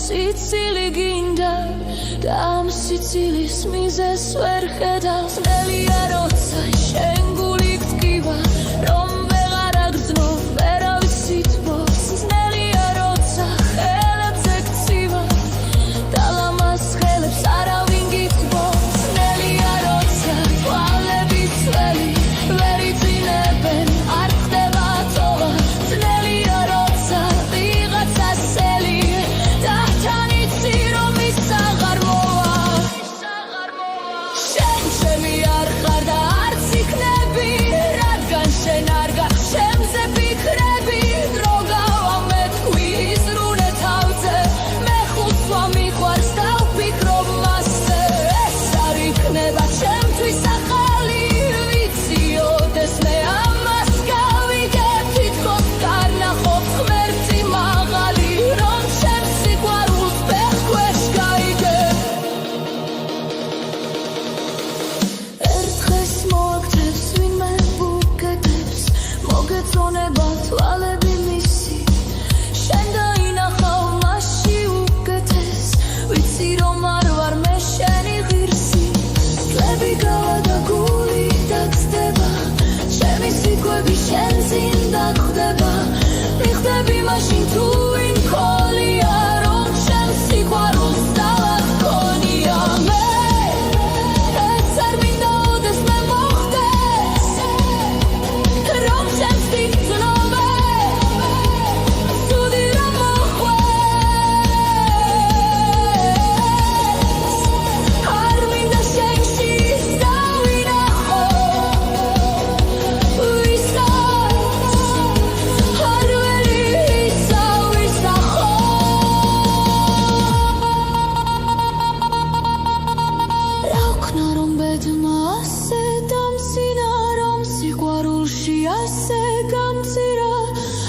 Sicily ginda, tam Sicilis mizes ვერ ხედავს ნელია როცა შენ გული გწკივა რომ ვეღარ აგრძნო ვერავის სითბოს ნელია როცა ხელებზე გცივა დალამას ხელებს არავინ გიწბოს ნელია როცა თვალები წველი ვერ იძინებენ არ ხდება თოვა ნელია როცა ვიღაცა სელი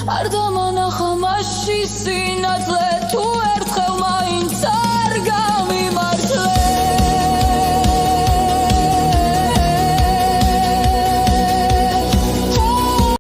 არ დამანახა მასში სინათლე თუ ერთ